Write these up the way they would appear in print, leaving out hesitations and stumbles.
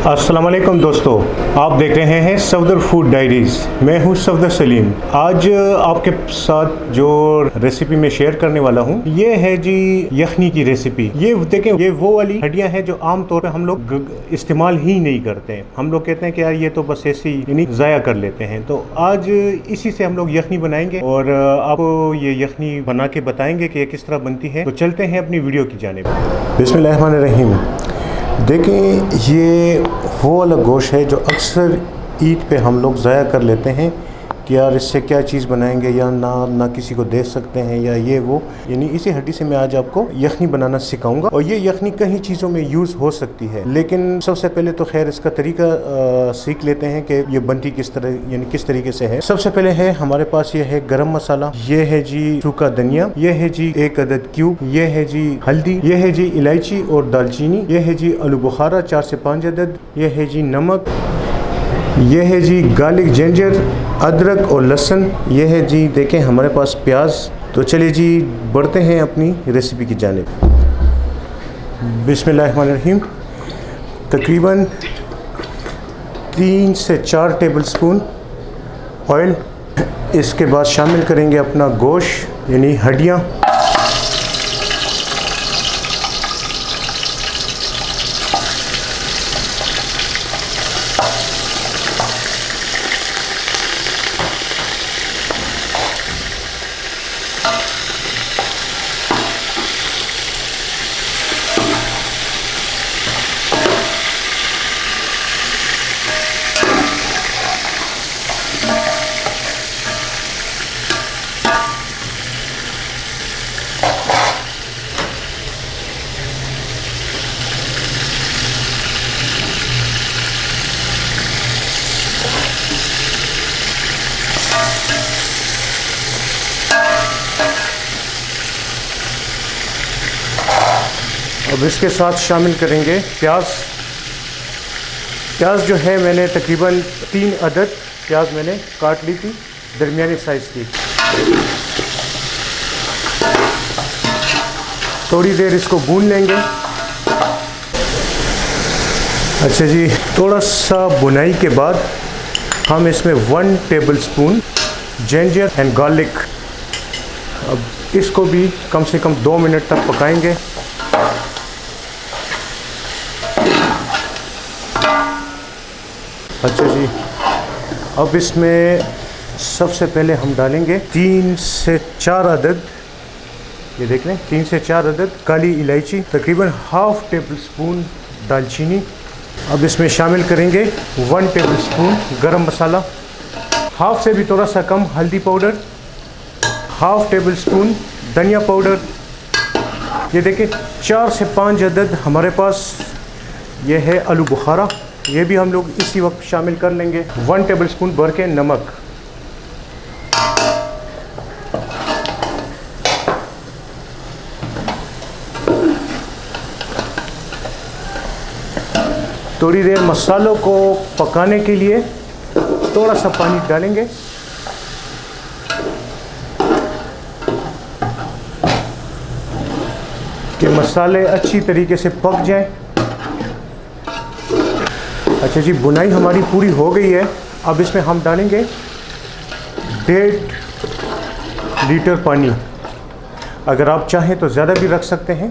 अस्सलाम वालेकुम दोस्तों, आप देख रहे हैं सफदर फूड डायरीज़। मैं हूं सफदर सलीम। आज आपके साथ जो रेसिपी मैं शेयर करने वाला हूं ये है जी यखनी की रेसिपी। ये देखें, ये वो वाली हड्डियां हैं जो आम तौर पे हम लोग इस्तेमाल ही नहीं करते हैं। हम लोग कहते हैं कि यार ये तो बस ऐसे ही यानी ज़ाया कर लेते हैं। तो आज इसी से हम लोग यखनी बनाएंगे और आपको ये यखनी बना के बताएंगे कि ये किस तरह बनती है। तो चलते हैं अपनी वीडियो की जानिब। बिस्मिल्लाहिर्रहमानिर्रहीम। देखें, ये वो वाला गोश्त है जो अक्सर ईद पे हम लोग ज़ाया कर लेते हैं कि यार इससे क्या चीज़ बनाएंगे या ना किसी को दे सकते हैं या ये वो, यानी इसी हड्डी से मैं आज आपको यखनी बनाना सिखाऊंगा। और ये यखनी कई चीज़ों में यूज़ हो सकती है, लेकिन सबसे पहले तो खैर इसका तरीका सीख लेते हैं कि ये बनती किस तरह, यानी किस तरीके से है। सबसे पहले है हमारे पास ये है गरम मसाला, ये है जी सूखा धनिया, ये है जी 1 अदद क्यूब, ये है जी हल्दी, ये है जी इलायची और दालचीनी, ये है जी आलू बुखारा 4 से 5 अदद, ये है जी नमक, ये है जी गार्लिक, जिंजर, अदरक और लहसुन, ये है जी देखें हमारे पास प्याज। तो चलिए जी बढ़ते हैं अपनी रेसिपी की जानिब। बिस्मिल्लाहिर्रहमानिर्रहीम। तकरीबन 3 से 4 टेबलस्पून ऑयल, इसके बाद शामिल करेंगे अपना गोश्त यानी हड्डियाँ। अब इसके साथ शामिल करेंगे प्याज। प्याज जो है मैंने तकरीबन 3 अदद प्याज मैंने काट ली थी दरमियानी साइज़ की। थोड़ी देर इसको भून लेंगे। अच्छा जी, थोड़ा सा भुनाई के बाद हम इसमें 1 टेबलस्पून जिंजर एंड गार्लिक, अब इसको भी कम से कम 2 मिनट तक पकाएंगे। अच्छा जी, अब इसमें सबसे पहले हम डालेंगे 3 से 4 अदद, ये देख लें 3 से 4 अदद काली इलायची, तकरीबन ½ टेबलस्पून दालचीनी। अब इसमें शामिल करेंगे 1 टेबलस्पून गरम मसाला, हाफ से भी थोड़ा सा कम हल्दी पाउडर, ½ टेबलस्पून धनिया पाउडर। ये देखिए 4 से 5 अदद हमारे पास ये है आलू बुखारा, ये भी हम लोग इसी वक्त शामिल कर लेंगे। 1 टेबलस्पून भर के नमक, थोड़ी देर मसालों को पकाने के लिए थोड़ा सा पानी डालेंगे। कि मसाले अच्छी तरीके से पक जाएं। अच्छा जी, बुनाई हमारी पूरी हो गई है। अब इसमें हम डालेंगे 1.5 लीटर पानी। अगर आप चाहें तो ज़्यादा भी रख सकते हैं,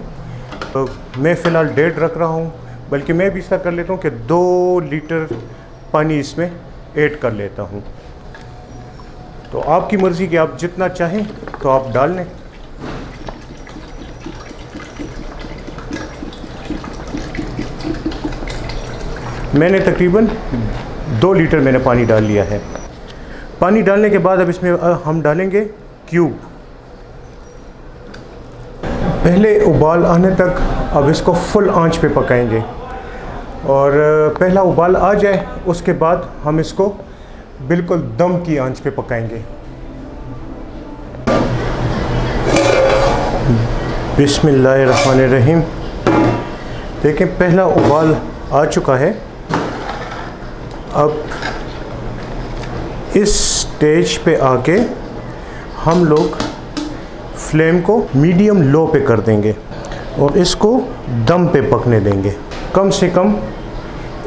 तो मैं फ़िलहाल 1.5 रख रहा हूँ, बल्कि मैं भी इस तरह कर लेता हूँ कि 2 लीटर पानी इसमें ऐड कर लेता हूँ। तो आपकी मर्ज़ी कि आप जितना चाहें तो आप डाल लें। मैंने तकरीबन 2 लीटर मैंने पानी डाल लिया है। पानी डालने के बाद अब इसमें हम डालेंगे क्यूब। पहले उबाल आने तक अब इसको फुल आंच पे पकाएंगे, और पहला उबाल आ जाए उसके बाद हम इसको बिल्कुल दम की आंच पे पकाएंगे। बिस्मिल्लाहिर्रहमानिर्रहीम। देखें पहला उबाल आ चुका है। अब इस स्टेज पे आके हम लोग फ्लेम को मीडियम लो पे कर देंगे और इसको दम पे पकने देंगे कम से कम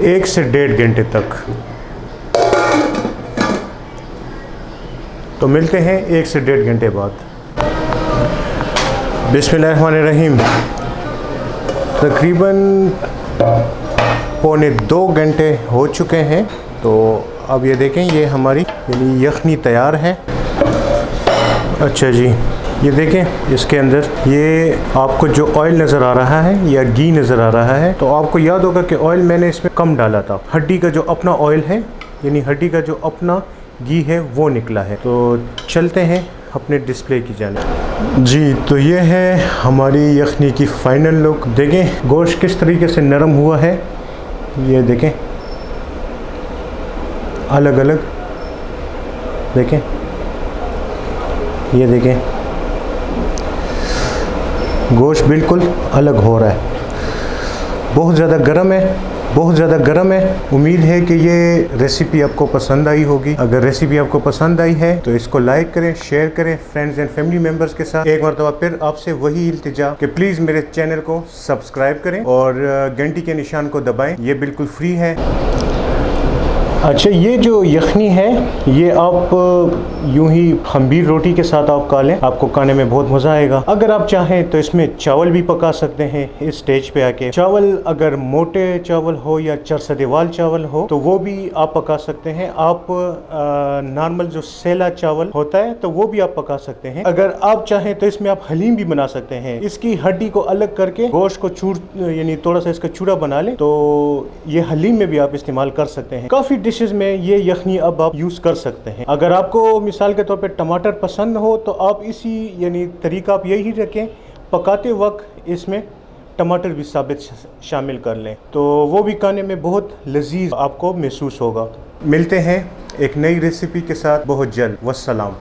1 से 1.5 घंटे तक। तो मिलते हैं 1 से 1.5 घंटे बाद। बिस्मिल्लाहिर्रहमानिर्रहीम। तकरीबन पौने 2 घंटे हो चुके हैं। तो अब ये देखें, ये हमारी यानी यखनी तैयार है। अच्छा जी, ये देखें इसके अंदर ये आपको जो ऑयल नज़र आ रहा है या घी नज़र आ रहा है, तो आपको याद होगा कि ऑयल मैंने इसमें कम डाला था। हड्डी का जो अपना ऑयल है यानी हड्डी का जो अपना घी है वो निकला है। तो चलते हैं अपने डिस्प्ले की जानिब। जी, तो ये है हमारी यखनी की फ़ाइनल लुक। देखें गोश्त किस तरीके से नरम हुआ है, ये देखें अलग अलग। देखें, ये देखें गोश्त बिल्कुल अलग हो रहा है। बहुत ज़्यादा गर्म है, बहुत ज़्यादा गर्म है। उम्मीद है कि ये रेसिपी आपको पसंद आई होगी। अगर रेसिपी आपको पसंद आई है तो इसको लाइक करें, शेयर करें फ्रेंड्स एंड फैमिली मेम्बर्स के साथ। एक मरतबा फिर आपसे वही इल्तिजा कि प्लीज़ मेरे चैनल को सब्सक्राइब करें और घंटी के निशान को दबाएं। ये बिल्कुल फ्री है। अच्छा, ये जो यखनी है ये आप यूं ही खमीर रोटी के साथ आप खा लें, आपको खाने में बहुत मज़ा आएगा। अगर आप चाहें तो इसमें चावल भी पका सकते हैं इस स्टेज पे आके। चावल अगर मोटे चावल हो या चरसदेवाल चावल हो तो वो भी आप पका सकते हैं। आप नॉर्मल जो सेला चावल होता है तो वो भी आप पका सकते हैं। अगर आप चाहें तो इसमें आप हलीम भी बना सकते हैं। इसकी हड्डी को अलग करके गोश्त को चूर यानी थोड़ा सा इसका चूड़ा बना लें तो ये हलीम में भी आप इस्तेमाल कर सकते हैं। काफ़ी डिशेज में ये यखनी अब आप यूज़ कर सकते हैं। अगर आपको मिसाल के तौर पे टमाटर पसंद हो तो आप इसी यानी तरीका आप यही रखें, पकाते वक्त इसमें टमाटर भी साबित शामिल कर लें तो वो भी खाने में बहुत लजीज आपको महसूस होगा। मिलते हैं एक नई रेसिपी के साथ बहुत जल्द। वस्सलाम।